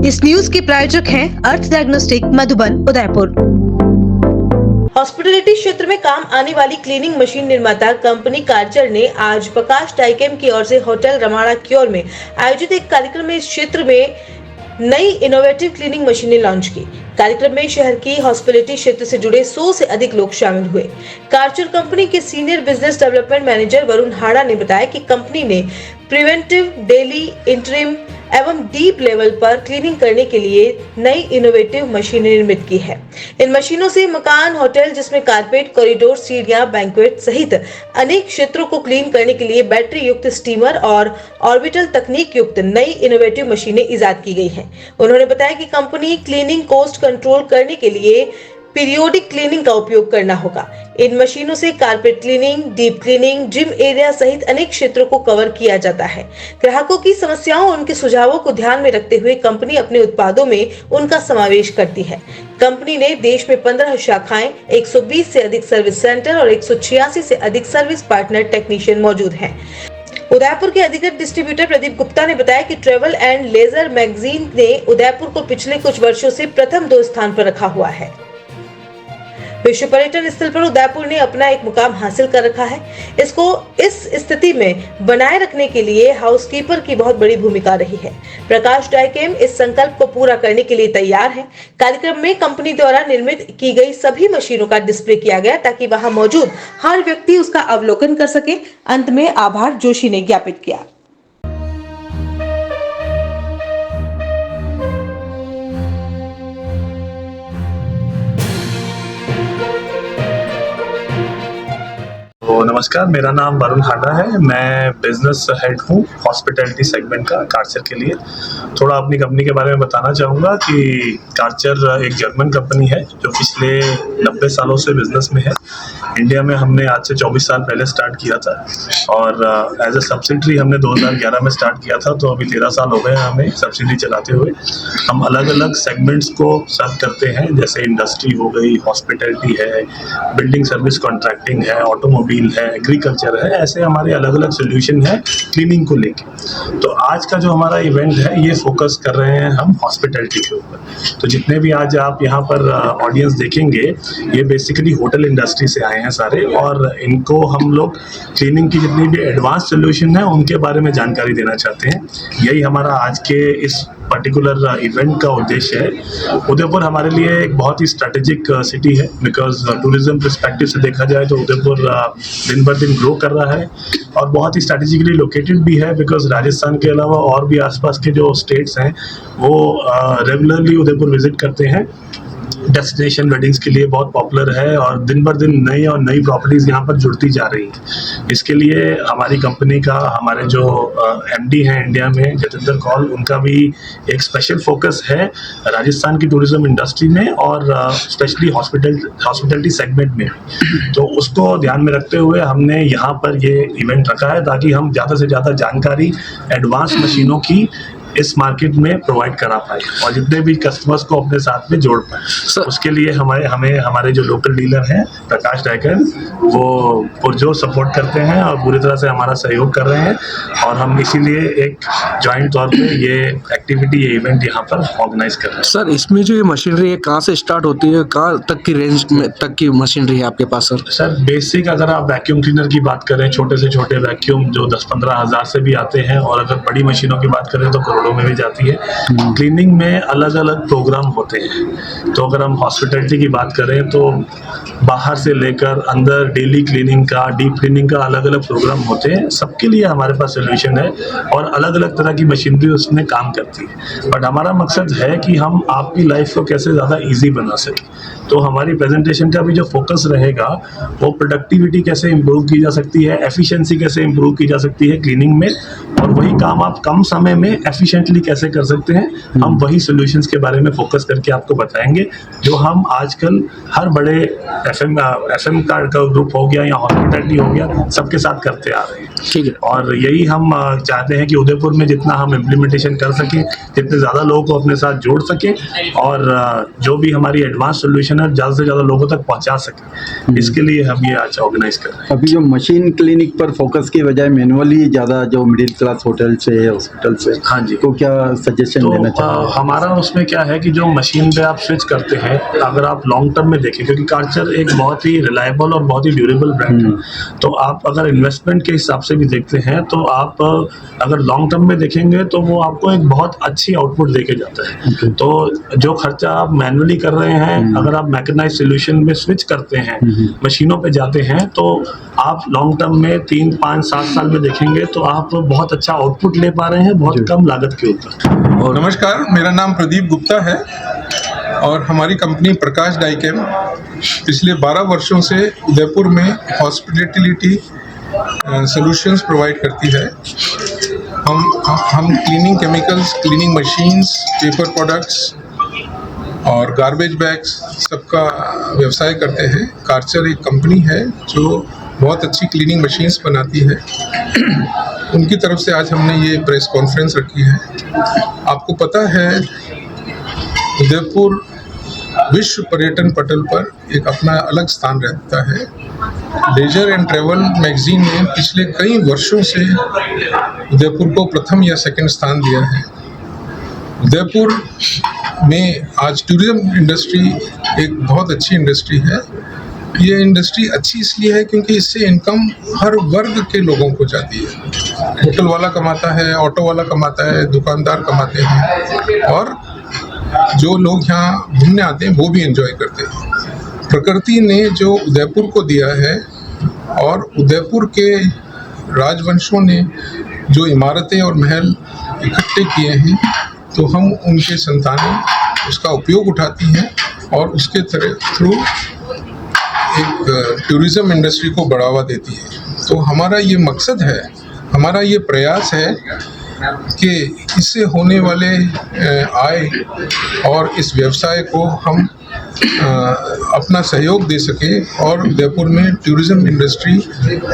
इस न्यूज के प्रायोजक हैं अर्थ डायग्नोस्टिक मधुबन उदयपुर। हॉस्पिटैलिटी क्षेत्र में काम आने वाली क्लीनिंग मशीन निर्माता कंपनी कार्चर ने आज प्रकाश डाइकेम की ओर से होटल रमाड़ा क्योर में आयोजित एक कार्यक्रम में इस क्षेत्र में नई इनोवेटिव क्लीनिंग मशीनें लॉन्च की। कार्यक्रम में शहर की हॉस्पिटैलिटी क्षेत्र से जुड़े 100 से अधिक लोग शामिल हुए। कार्चर कंपनी के senior business development manager Varun Hada ने बताया कि कंपनी ने प्रिवेंटिव, डेली, इंटरिम एवं डीप लेवल पर क्लीनिंग करने के लिए नई इनोवेटिव मशीनें निर्मित की है। इन मशीनों से मकान, होटल जिसमें कारपेट, कॉरिडोर, सीढ़ियां, बैंक्वेट सहित अनेक क्षेत्रों को क्लीन करने के लिए बैटरी युक्त स्टीमर और ऑर्बिटल तकनीक युक्त नई इनोवेटिव मशीनें इजाद की गई हैं। उन्होंने बताया कि कंपनी क्लीनिंग कॉस्ट कंट्रोल करने के लिए पीरियोडिक क्लीनिंग का उपयोग करना होगा। इन मशीनों से carpet cleaning, deep cleaning, gym area सहित अनेक क्षेत्रों को कवर किया जाता है। ग्राहकों की समस्याओं और उनके सुझावों को ध्यान में रखते हुए कंपनी अपने उत्पादों में उनका समावेश करती है। कंपनी ने देश में 15 शाखाएं, 120 से अधिक सर्विस सेंटर और 186 से अधिक सर्विस पार्टनर टेक्नीशियन मौजूद हैं। उदयपुर के अधिकृत डिस्ट्रीब्यूटर प्रदीप गुप्ता ने बताया कि ट्रेवल एंड लेजर मैगजीन ने उदयपुर को पिछले कुछ वर्षों से प्रथम 2 स्थान पर रखा हुआ है। विश्व पर्यटन स्थल पर उदयपुर ने अपना एक मुकाम हासिल कर रखा है। इसको इस स्थिति में बनाए रखने के लिए हाउसकीपर की बहुत बड़ी भूमिका रही है। प्रकाश डाइकेम इस संकल्प को पूरा करने के लिए तैयार है। कार्यक्रम में कंपनी द्वारा निर्मित की गई सभी मशीनों का डिस्प्ले किया गया ताकि वहां मौजूद हर व्यक्ति उसका अवलोकन कर सके। अंत में आभार जोशी ने ज्ञापित किया। तो नमस्कार, मेरा नाम वरुण हाड़ा है। मैं बिजनेस हेड हूँ हॉस्पिटैलिटी सेगमेंट का कार्चर के लिए। थोड़ा अपनी कंपनी के बारे में बताना चाहूँगा कि कार्चर एक जर्मन कंपनी है जो पिछले 90 सालों से बिजनेस में है। इंडिया में हमने आज से 24 साल पहले स्टार्ट किया था और एज ए सब्सिडरी हमने 2011 में स्टार्ट किया था। तो अभी 13 साल हो गए हमें सब्सिडी चलाते हुए। हम अलग अलग सेगमेंट्स को सर्व करते हैं, जैसे इंडस्ट्री हो गई, हॉस्पिटैलिटी है, बिल्डिंग सर्विस कॉन्ट्रैक्टिंग है, ऑटोमोबाइल है, एग्रीकल्चर है। ऐसे हमारे अलग अलग सोल्यूशन है क्लीनिंग को लेके। तो आज का जो हमारा इवेंट है ये फोकस कर रहे हैं हम हॉस्पिटैलिटी के ऊपर। तो जितने भी आज आप यहाँ पर ऑडियंस देखेंगे ये बेसिकली होटल इंडस्ट्री से आए हैं सारे, और इनको हम लोग क्लीनिंग की जितनी भी एडवांस सोल्यूशन है उनके बारे में जानकारी देना चाहते हैं। यही हमारा आज के इस पर्टिकुलर इवेंट का उद्देश्य है। उदयपुर हमारे लिए एक बहुत ही स्ट्रेटेजिक सिटी है, बिकॉज टूरिज्म पर्सपेक्टिव से देखा जाए तो उदयपुर दिन ब दिन ग्रो कर रहा है और बहुत ही स्ट्रेटेजिकली लोकेटेड भी है, बिकॉज राजस्थान के अलावा और भी आसपास के जो स्टेट्स हैं वो रेगुलरली उदयपुर विजिट करते हैं। डेस्टिनेशन वेडिंग्स के लिए बहुत पॉपुलर है और दिन भर दिन नई और नई प्रॉपर्टीज यहाँ पर जुड़ती जा रही हैं। इसके लिए हमारी कंपनी का, हमारे जो एमडी हैं इंडिया में, जतेंद्र कौल, उनका भी एक स्पेशल फोकस है राजस्थान की टूरिज्म इंडस्ट्री में और स्पेशली हॉस्पिटैलिटी सेगमेंट में। तो उसको ध्यान में रखते हुए हमने यहाँ पर ये इवेंट रखा है ताकि हम ज़्यादा से ज़्यादा जानकारी एडवांस मशीनों की इस मार्केट में प्रोवाइड करा पाए और जितने भी कस्टमर्स को अपने साथ में जोड़ पाए। उसके लिए हमारे जो लोकल डीलर हैं प्रकाश डाइकेम, वो पुरजोर सपोर्ट करते हैं और पूरी तरह से हमारा सहयोग कर रहे हैं और हम इसीलिए एक जॉइंट तौर पे ये एक्टिविटी, ये इवेंट यहाँ पर ऑर्गेनाइज कर रहे हैं। सर, इसमें जो ये मशीनरी है कहाँ से स्टार्ट होती है, कहाँ तक की रेंज में तक की मशीनरी है आपके पास? सर बेसिक अगर आप वैक्यूम क्लीनर की बात करें, छोटे से छोटे वैक्यूम जो 10-15 हज़ार से भी आते हैं, और अगर बड़ी मशीनों की बात करें तो करोड़ों में भी जाती है। क्लीनिंग में अलग अलग प्रोग्राम होते हैं। तो अगर हम हॉस्पिटैलिटी की बात करें तो बाहर से लेकर अंदर डेली क्लीनिंग का, डीप क्लीनिंग का अलग अलग प्रोग्राम होते हैं। सबके लिए हमारे पास सोल्यूशन है और अलग अलग तरह की मशीनरी उसमें काम करती है। बट हमारा मकसद है कि हम आपकी लाइफ को कैसे ज़्यादा ईजी बना सकें। तो हमारी प्रेजेंटेशन का भी जो फोकस रहेगा वो प्रोडक्टिविटी कैसे इम्प्रूव की जा सकती है, एफिशिएंसी कैसे इम्प्रूव की जा सकती है क्लीनिंग में, और वही काम आप कम समय में एफिशिएंटली कैसे कर सकते हैं। हम वही सॉल्यूशंस के बारे में फोकस करके आपको बताएंगे जो हम आजकल हर बड़े एफएम का ग्रुप हो गया या हॉस्पिटैलिटी हो गया, सबके साथ करते आ रहे हैं। ठीक है। और यही हम चाहते हैं कि उदयपुर में जितना हम इम्प्लीमेंटेशन कर सकें, जितने ज़्यादा लोगों को अपने साथ जोड़ सकें और जो भी हमारी एडवांस सॉल्यूशन है ज़्यादा से ज़्यादा लोगों तक पहुंचा सकें। इसके लिए हम ये आज ऑर्गेनाइज कर रहे हैं। अभी जो मशीन क्लिनिक पर फोकस की बजाय मैनुअली ज़्यादा जो मिडिल क्लास प्रकाश होटल से, हॉस्पिटल से, हाँ जी। तो क्या सजेशन देना तो चाहेंगे? हमारा उसमें क्या है कि जो मशीन पे आप स्विच करते हैं, अगर आप लॉन्ग टर्म में देखें, क्योंकि कार्चर एक बहुत ही रिलायबल और बहुत ही ड्यूरेबल ब्रांड है, तो आप अगर इन्वेस्टमेंट के हिसाब से भी देखते हैं तो आप अगर लॉन्ग टर्म में देखेंगे तो वो आपको एक बहुत अच्छी आउटपुट देके जाता है। तो जो खर्चा आप मैनुअली कर रहे हैं, अगर आप मैकेनाइज सोल्यूशन में स्विच करते हैं, मशीनों पे जाते हैं, तो आप लॉन्ग टर्म में 3, 5, 7 साल में देखेंगे तो आप बहुत अच्छा आउटपुट ले पा रहे हैं बहुत कम लागत के ऊपर। और नमस्कार, मेरा नाम प्रदीप गुप्ता है और हमारी कंपनी प्रकाश डाइकेम पिछले 12 वर्षों से उदयपुर में हॉस्पिटलिटी सॉल्यूशंस प्रोवाइड करती है। हम cleaning chemicals, cleaning machines, paper products और गार्बेज बैग्स सबका व्यवसाय करते हैं। कार्चर एक कंपनी है जो बहुत अच्छी क्लीनिंग मशीन्स बनाती है। उनकी तरफ से आज हमने ये प्रेस कॉन्फ्रेंस रखी है। आपको पता है उदयपुर विश्व पर्यटन पटल पर एक अपना अलग स्थान रखता है। लेजर एंड ट्रैवल मैगजीन ने पिछले कई वर्षों से उदयपुर को प्रथम या सेकंड स्थान दिया है। उदयपुर में आज टूरिज्म इंडस्ट्री एक बहुत अच्छी इंडस्ट्री है। ये इंडस्ट्री अच्छी इसलिए है क्योंकि इससे इनकम हर वर्ग के लोगों को जाती है। होटल वाला कमाता है, ऑटो वाला कमाता है, दुकानदार कमाते हैं और जो लोग यहाँ घूमने आते हैं वो भी एंजॉय करते हैं। प्रकृति ने जो उदयपुर को दिया है और उदयपुर के राजवंशों ने जो इमारतें और महल इकट्ठे किए हैं, तो हम उनके संतानें उसका उपयोग उठाती हैं और उसके थ्रू एक टूरिज्म इंडस्ट्री को बढ़ावा देती है। तो हमारा ये मकसद है, हमारा ये प्रयास है कि इससे होने वाले आय और इस व्यवसाय को हम अपना सहयोग दे सके और उदयपुर में टूरिज्म इंडस्ट्री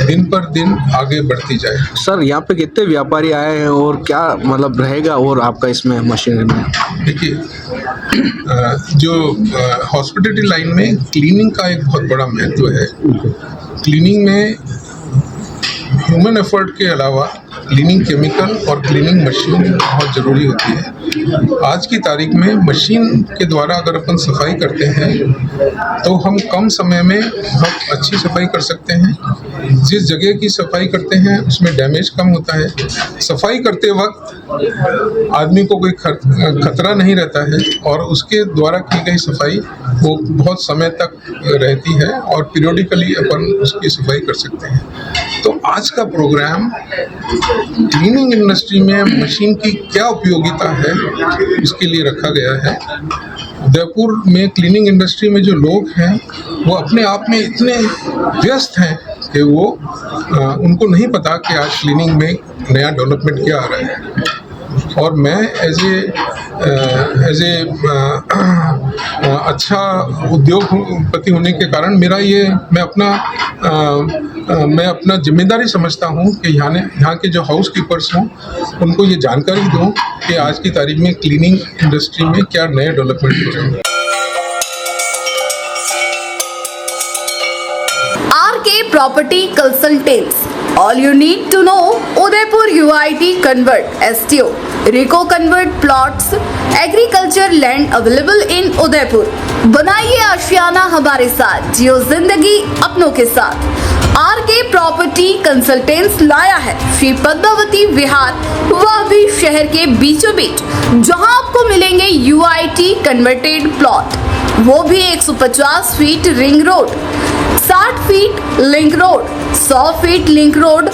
दिन पर दिन आगे बढ़ती जाए। सर, यहाँ पे कितने व्यापारी आए हैं और क्या मतलब रहेगा और आपका इसमें मशीनरी में? देखिए, जो हॉस्पिटलिटी लाइन में क्लीनिंग का एक बहुत बड़ा महत्व है। क्लीनिंग में ह्यूमन एफर्ट के अलावा क्लीनिंग केमिकल और क्लीनिंग मशीन बहुत ज़रूरी होती है। आज की तारीख में मशीन के द्वारा अगर अपन सफाई करते हैं तो हम कम समय में बहुत अच्छी सफाई कर सकते हैं। जिस जगह की सफाई करते हैं उसमें डैमेज कम होता है। सफाई करते वक्त आदमी को कोई खतरा नहीं रहता है और उसके द्वारा की गई सफाई वो बहुत समय तक रहती है और पीरियडिकली अपन उसकी सफाई कर सकते हैं। तो आज का प्रोग्राम क्लीनिंग इंडस्ट्री में मशीन की क्या उपयोगिता है इसके लिए रखा गया है। उदयपुर में क्लीनिंग इंडस्ट्री में जो लोग हैं वो अपने आप में इतने व्यस्त हैं कि वो उनको नहीं पता कि आज क्लीनिंग में नया डेवलपमेंट क्या आ रहा है। और मैं एज ए अच्छा उद्योगपति होने के कारण मैं अपना जिम्मेदारी समझता हूँ कि यहाँ के जो हाउस कीपर्स हों उनको ये जानकारी दूँ कि आज की तारीख में क्लीनिंग इंडस्ट्री में क्या नए डेवलपमेंट हो रहे हैं। RK Property Consultants. All you need to know, Udaipur UIT Convert STO, Rico Convert Plots, Agriculture Land available in Udaipur. बनाइए आशियाना हमारे साथ, जियो जिंदगी अपनों के साथ। RK Property Consultants लाया है श्री पद्मावती विहार, वह भी शहर के बीचों बीच, जहां आपको मिलेंगे UIT कन्वर्टेड प्लॉट, वो भी 150 feet ring road, 60 feet link road, 100 feet link road,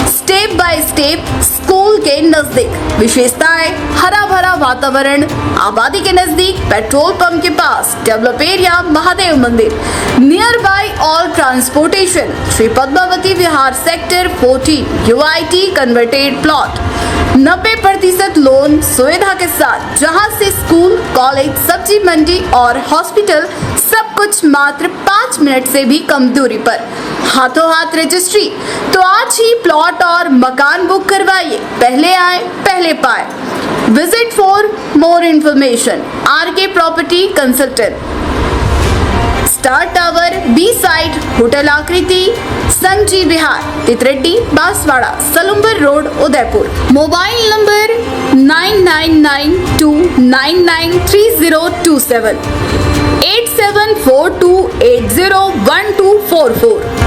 step by step school के नजदीक। विशेषताएं: हरा भरा वातावरण, आबादी के नजदीक, पेट्रोल पंप के पास, डेवलप एरिया, महादेव मंदिर, near by all transportation. Shri Padmavati Vihar sector 14 UIT converted plot, 90% loan सुविधा के साथ, जहां से स्कूल, कॉलेज, सब्जी मंडी और हॉस्पिटल सब कुछ मात्र 5 मिनट से भी कम दूरी पर। हाथों हाथ रजिस्ट्री। तो आज ही प्लॉट और मकान बुक करवाइए, पहले आए पहले पाए। Visit for more information RK property consultant, star tower, B side, hotel Aakriti, Sanji Vihar, Titardi, Banswara, Salumbar road, Udaipur. Mobile number 9992993027, 8742801244।